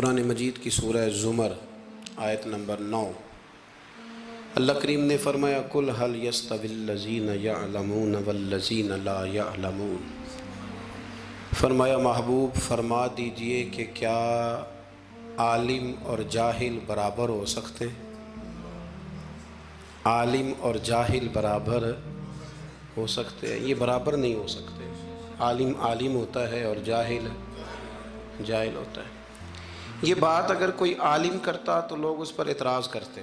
قرآن مجید کی سورہ زمر آیت نمبر 9 اللہ کریم نے فرمایا قل هل يستوي الذين يعلمون والذين لا يعلمون، فرمایا محبوب فرما دیجئے کہ کیا عالم اور جاہل برابر ہو سکتے ہیں؟ عالم اور جاہل برابر ہو سکتے ہیں؟ یہ برابر نہیں ہو سکتے۔ عالم عالم ہوتا ہے اور جاہل جاہل ہوتا ہے۔ یہ بات اگر کوئی عالم کرتا تو لوگ اس پر اعتراض کرتے،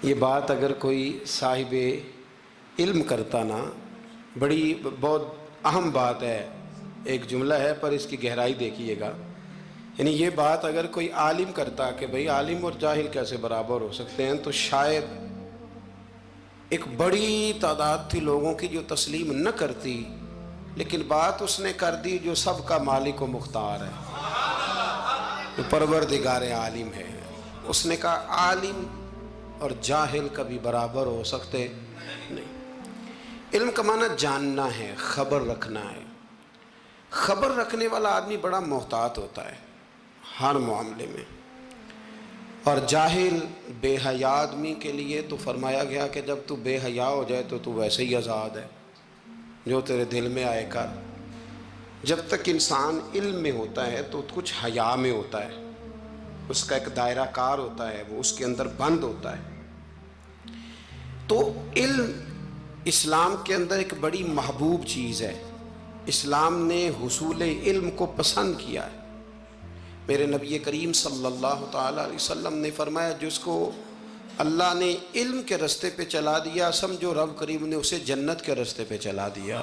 یہ بات اگر کوئی صاحب علم کرتا نا، بہت اہم بات ہے، ایک جملہ ہے پر اس کی گہرائی دیکھیے گا، یعنی یہ بات اگر کوئی عالم کرتا کہ بھئی عالم اور جاہل کیسے برابر ہو سکتے ہیں، تو شاید ایک بڑی تعداد تھی لوگوں کی جو تسلیم نہ کرتی، لیکن بات اس نے کر دی جو سب کا مالک و مختار ہے، جو پروردگار عالم ہے۔ اس نے کہا عالم اور جاہل کبھی برابر ہو سکتے نہیں۔ علم کا معنی جاننا ہے، خبر رکھنا ہے۔ خبر رکھنے والا آدمی بڑا محتاط ہوتا ہے ہر معاملے میں، اور جاہل بے حیا آدمی کے لیے تو فرمایا گیا کہ جب تو بے حیا ہو جائے تو ویسے ہی آزاد ہے، جو تیرے دل میں آئے کر۔ جب تک انسان علم میں ہوتا ہے تو کچھ حیا میں ہوتا ہے، اس کا ایک دائرہ کار ہوتا ہے، وہ اس کے اندر بند ہوتا ہے۔ تو علم اسلام کے اندر ایک بڑی محبوب چیز ہے، اسلام نے حصول علم کو پسند کیا ہے۔ میرے نبی کریم صلی اللہ تعالیٰ علیہ وسلم نے فرمایا جس کو اللہ نے علم کے رستے پہ چلا دیا، سمجھو رب کریم نے اسے جنت کے رستے پہ چلا دیا۔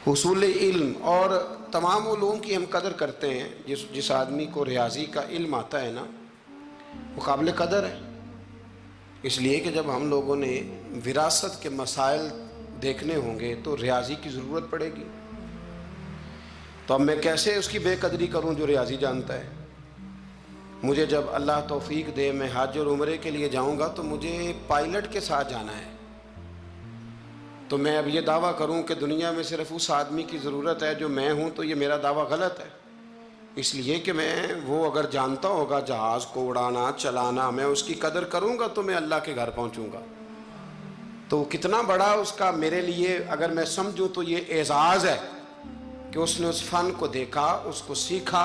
حصول علم اور تمام علوم کی ہم قدر کرتے ہیں۔ جس آدمی کو ریاضی کا علم آتا ہے نا، وہ قابل قدر ہے، اس لیے کہ جب ہم لوگوں نے وراثت کے مسائل دیکھنے ہوں گے تو ریاضی کی ضرورت پڑے گی۔ تو اب میں کیسے اس کی بے قدری کروں جو ریاضی جانتا ہے؟ مجھے جب اللہ توفیق دے میں حج اور عمرے کے لیے جاؤں گا تو مجھے پائلٹ کے ساتھ جانا ہے، تو میں اب یہ دعویٰ کروں کہ دنیا میں صرف اس آدمی کی ضرورت ہے جو میں ہوں، تو یہ میرا دعویٰ غلط ہے، اس لیے کہ میں وہ اگر جانتا ہوگا جہاز کو اڑانا چلانا، میں اس کی قدر کروں گا تو میں اللہ کے گھر پہنچوں گا۔ تو کتنا بڑا اس کا میرے لیے اگر میں سمجھوں تو یہ اعزاز ہے کہ اس نے اس فن کو دیکھا، اس کو سیکھا،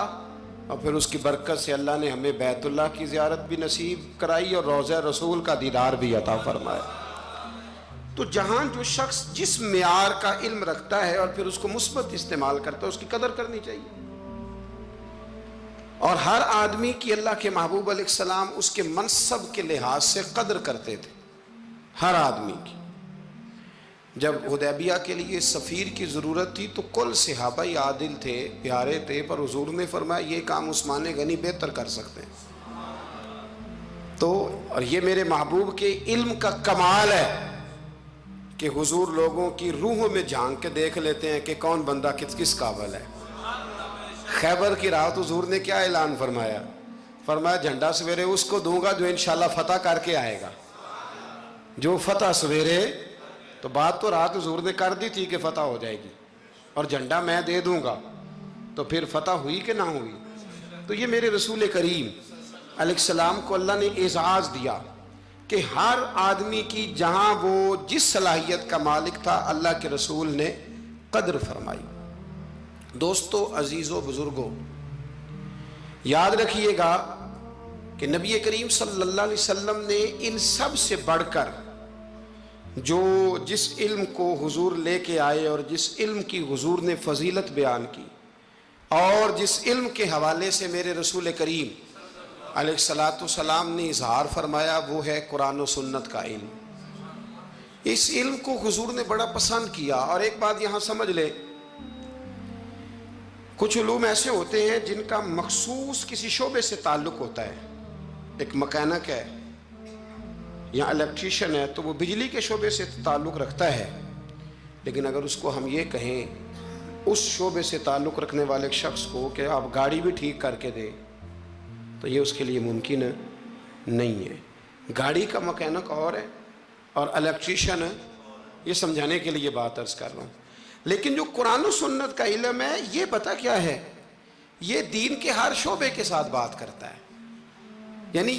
اور پھر اس کی برکت سے اللہ نے ہمیں بیت اللہ کی زیارت بھی نصیب کرائی اور روضہ رسول کا دیدار بھی عطا فرمایا۔ تو جہاں جو شخص جس معیار کا علم رکھتا ہے اور پھر اس کو مثبت استعمال کرتا ہے، اس کی قدر کرنی چاہیے۔ اور ہر آدمی کی اللہ کے محبوب علیہ السلام اس کے منصب کے لحاظ سے قدر کرتے تھے، ہر آدمی کی۔ جب حدیبیہ کے لیے سفیر کی ضرورت تھی تو کل صحابہ عادل تھے، پیارے تھے، پر حضور نے فرمایا یہ کام عثمان غنی بہتر کر سکتے ہیں۔ تو اور یہ میرے محبوب کے علم کا کمال ہے کہ حضور لوگوں کی روحوں میں جھانک کے دیکھ لیتے ہیں کہ کون بندہ کس قابل ہے۔ خیبر کی رات حضور نے کیا اعلان فرمایا؟ فرمایا جھنڈا سویرے اس کو دوں گا جو انشاءاللہ فتح کر کے آئے گا، جو فتح سویرے۔ تو بات تو رات حضور نے کر دی تھی کہ فتح ہو جائے گی، اور جھنڈا میں دے دوں گا، تو پھر فتح ہوئی کہ نہ ہوئی؟ تو یہ میرے رسول کریم علیہ السلام کو اللہ نے اعزاز دیا کہ ہر آدمی کی جہاں وہ جس صلاحیت کا مالک تھا اللہ کے رسول نے قدر فرمائی۔ دوستو، عزیزو، بزرگو، یاد رکھیے گا کہ نبی کریم صلی اللہ علیہ وسلم نے ان سب سے بڑھ کر جس علم کو حضور لے کے آئے اور جس علم کی حضور نے فضیلت بیان کی، اور جس علم کے حوالے سے میرے رسول کریم علیہ السلام نے اظہار فرمایا، وہ ہے قرآن و سنت کا علم۔ اس علم کو حضور نے بڑا پسند کیا۔ اور ایک بات یہاں سمجھ لے، کچھ علوم ایسے ہوتے ہیں جن کا مخصوص کسی شعبے سے تعلق ہوتا ہے۔ ایک مکینک ہے یا الیکٹریشین ہے تو وہ بجلی کے شعبے سے تعلق رکھتا ہے، لیکن اگر اس کو ہم یہ کہیں اس شعبے سے تعلق رکھنے والے ایک شخص کو کہ آپ گاڑی بھی ٹھیک کر کے دیں، تو یہ اس کے لیے ممکن نہیں ہے۔ گاڑی کا مکینک اور ہے اور الیکٹریشین، یہ سمجھانے کے لیے بات عرض کر رہا ہوں۔ لیکن جو قرآن و سنت کا علم ہے یہ پتہ کیا ہے، یہ دین کے ہر شعبے کے ساتھ بات کرتا ہے. یعنی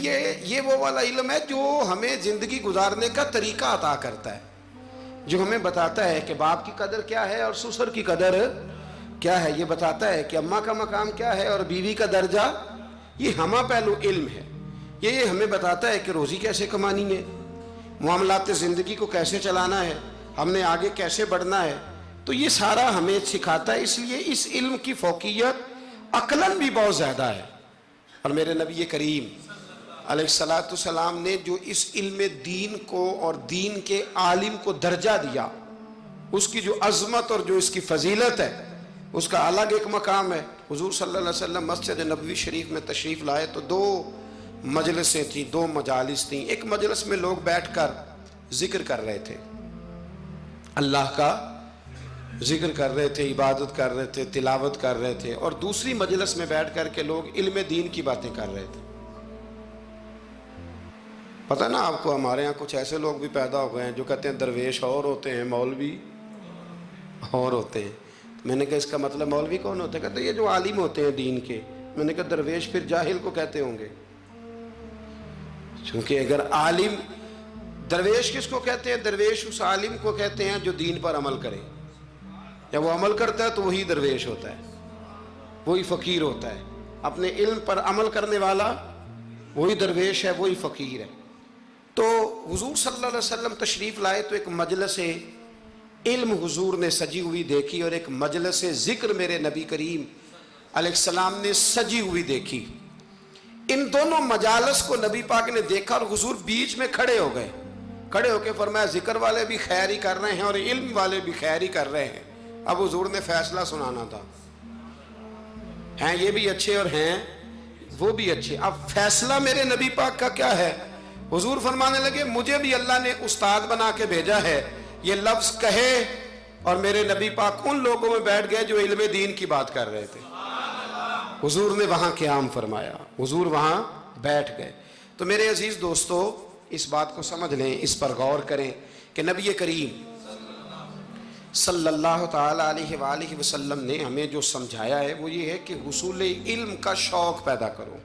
یہ وہ والا علم ہے جو ہمیں زندگی گزارنے کا طریقہ عطا کرتا ہے، جو ہمیں بتاتا ہے کہ باپ کی قدر کیا ہے اور سسر کی قدر کیا ہے، یہ بتاتا ہے کہ اماں کا مقام کیا ہے اور بیوی کا درجہ. یہ ہمہ پہلو علم ہے. یہ ہمیں بتاتا ہے کہ روزی کیسے کمانی ہے، معاملات زندگی کو کیسے چلانا ہے، ہم نے آگے کیسے بڑھنا ہے. تو یہ سارا ہمیں سکھاتا ہے. اس لیے اس علم کی فوقیت عقلاً بھی بہت زیادہ ہے. اور میرے نبی کریم علیہ الصلاۃ والسلام نے جو اس علم دین کو اور دین کے عالم کو درجہ دیا، اس کی جو عظمت اور جو اس کی فضیلت ہے اس کا الگ ایک مقام ہے. حضور صلی اللہ علیہ وسلم مسجد نبوی شریف میں تشریف لائے تو 2 مجلسیں تھیں، 2 مجالس تھیں. ایک مجلس میں لوگ بیٹھ کر ذکر کر رہے تھے، اللہ کا ذکر کر رہے تھے، عبادت کر رہے تھے، تلاوت کر رہے تھے. اور دوسری مجلس میں بیٹھ کر کے لوگ علم دین کی باتیں کر رہے تھے. پتہ نا آپ کو، ہمارے ہاں کچھ ایسے لوگ بھی پیدا ہو گئے ہیں جو کہتے ہیں درویش اور ہوتے ہیں، مولوی اور ہوتے ہیں. میں نے کہا اس کا مطلب مولوی کون ہوتے ہیں؟ کہتے ہیں یہ جو عالم ہوتے ہیں دین کے. میں نے کہا درویش پھر جاہل کو کہتے ہوں گے، چونکہ اگر عالم، درویش کس کو کہتے ہیں؟ درویش اس عالم کو کہتے ہیں جو دین پر عمل کرے. جب وہ عمل کرتا ہے تو وہی درویش ہوتا ہے، وہی فقیر ہوتا ہے. اپنے علم پر عمل کرنے والا وہی درویش ہے، وہی فقیر ہے. تو حضور صلی اللہ علیہ وسلم تشریف لائے تو ایک مجلس علم حضور نے سجی ہوئی دیکھی اور ایک مجلس ذکر میرے نبی کریم علیہ السلام نے سجی ہوئی دیکھی. ان دونوں مجالس کو نبی پاک نے دیکھا اور حضور بیچ میں کھڑے ہو گئے. کھڑے ہو کے فرمایا ذکر والے بھی خیر ہی کر رہے ہیں اور علم والے بھی خیر ہی کر رہے ہیں. اب حضور نے فیصلہ سنانا تھا، ہیں یہ بھی اچھے اور ہیں وہ بھی اچھے. اب فیصلہ میرے نبی پاک کا کیا ہے؟ حضور فرمانے لگے مجھے بھی اللہ نے استاد بنا کے بھیجا ہے. یہ لفظ کہے اور میرے نبی پاک ان لوگوں میں بیٹھ گئے جو علم دین کی بات کر رہے تھے. حضور نے وہاں قیام فرمایا، حضور وہاں بیٹھ گئے. تو میرے عزیز دوستو، اس بات کو سمجھ لیں، اس پر غور کریں کہ نبی کریم صلی اللہ تعالیٰ علیہ وآلہ وسلم نے ہمیں جو سمجھایا ہے وہ یہ ہے کہ حصول علم کا شوق پیدا کرو،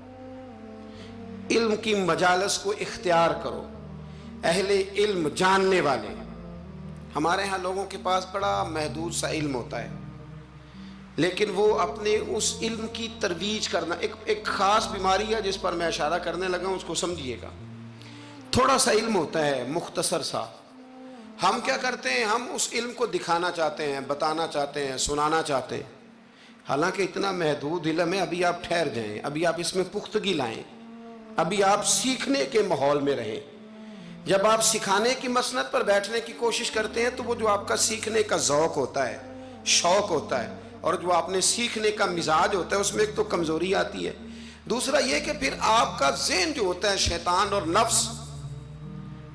علم کی مجالس کو اختیار کرو. اہل علم، جاننے والے. ہمارے ہاں لوگوں کے پاس بڑا محدود سا علم ہوتا ہے، لیکن وہ اپنے اس علم کی ترویج کرنا، ایک خاص بیماری ہے جس پر میں اشارہ کرنے لگا ہوں، اس کو سمجھیے گا. تھوڑا سا علم ہوتا ہے، مختصر سا. ہم کیا کرتے ہیں؟ ہم اس علم کو دکھانا چاہتے ہیں، بتانا چاہتے ہیں، سنانا چاہتے ہیں. حالانکہ اتنا محدود علم ہے. ابھی آپ ٹھہر جائیں، ابھی آپ اس میں پختگی لائیں، ابھی آپ سیکھنے کے ماحول میں رہیں. جب آپ سکھانے کی مسند پر بیٹھنے کی کوشش کرتے ہیں تو وہ جو آپ کا سیکھنے کا ذوق ہوتا ہے، شوق ہوتا ہے، اور جو آپ نے سیکھنے کا مزاج ہوتا ہے، اس میں ایک تو کمزوری آتی ہے. دوسرا یہ کہ پھر آپ کا ذہن جو ہوتا ہے، شیطان اور نفس،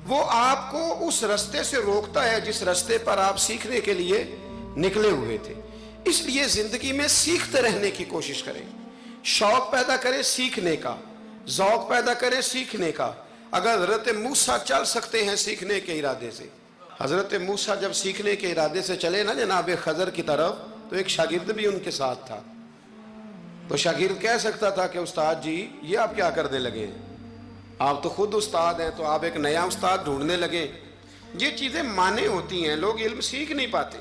وہ آپ کو اس رستے سے روکتا ہے جس رستے پر آپ سیکھنے کے لیے نکلے ہوئے تھے. اس لیے زندگی میں سیکھتے رہنے کی کوشش کریں، شوق پیدا کریں سیکھنے کا، ذوق پیدا کریں سیکھنے کا. اگر حضرت موسیٰ چل سکتے ہیں سیکھنے کے ارادے سے، حضرت موسیٰ جب سیکھنے کے ارادے سے چلے نا جناب خضر کی طرف، تو ایک شاگرد بھی ان کے ساتھ تھا. تو شاگرد کہہ سکتا تھا کہ استاد جی یہ آپ کیا کرنے لگے ہیں؟ آپ تو خود استاد ہیں، تو آپ ایک نیا استاد ڈھونڈنے لگے. یہ چیزیں مانع ہوتی ہیں، لوگ علم سیکھ نہیں پاتے،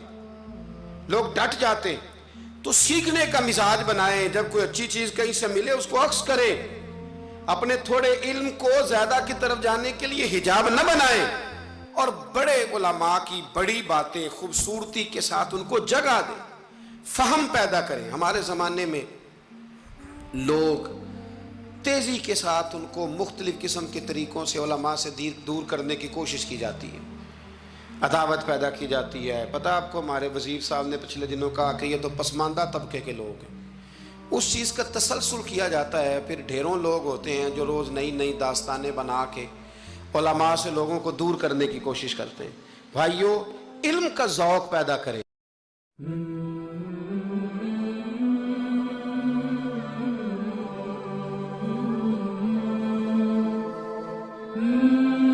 لوگ ڈٹ جاتے. تو سیکھنے کا مزاج بنائیں. جب کوئی اچھی چیز کہیں سے ملے اس کو عکس کریں. اپنے تھوڑے علم کو زیادہ کی طرف جانے کے لیے حجاب نہ بنائیں، اور بڑے علماء کی بڑی باتیں خوبصورتی کے ساتھ ان کو جگہ دیں، فہم پیدا کریں. ہمارے زمانے میں لوگ تیزی کے ساتھ ان کو مختلف قسم کے طریقوں سے علماء سے دور کرنے کی کوشش کی جاتی ہے، عداوت پیدا کی جاتی ہے. پتہ آپ کو ہمارے وزیر صاحب نے پچھلے دنوں کہا کہ یہ تو پسماندہ طبقے کے لوگ ہیں. اس چیز کا تسلسل کیا جاتا ہے. پھر ڈھیروں لوگ ہوتے ہیں جو روز نئی نئی داستانیں بنا کے علماء سے لوگوں کو دور کرنے کی کوشش کرتے ہیں. بھائیو، علم کا ذوق پیدا کریں. Mm-hmm.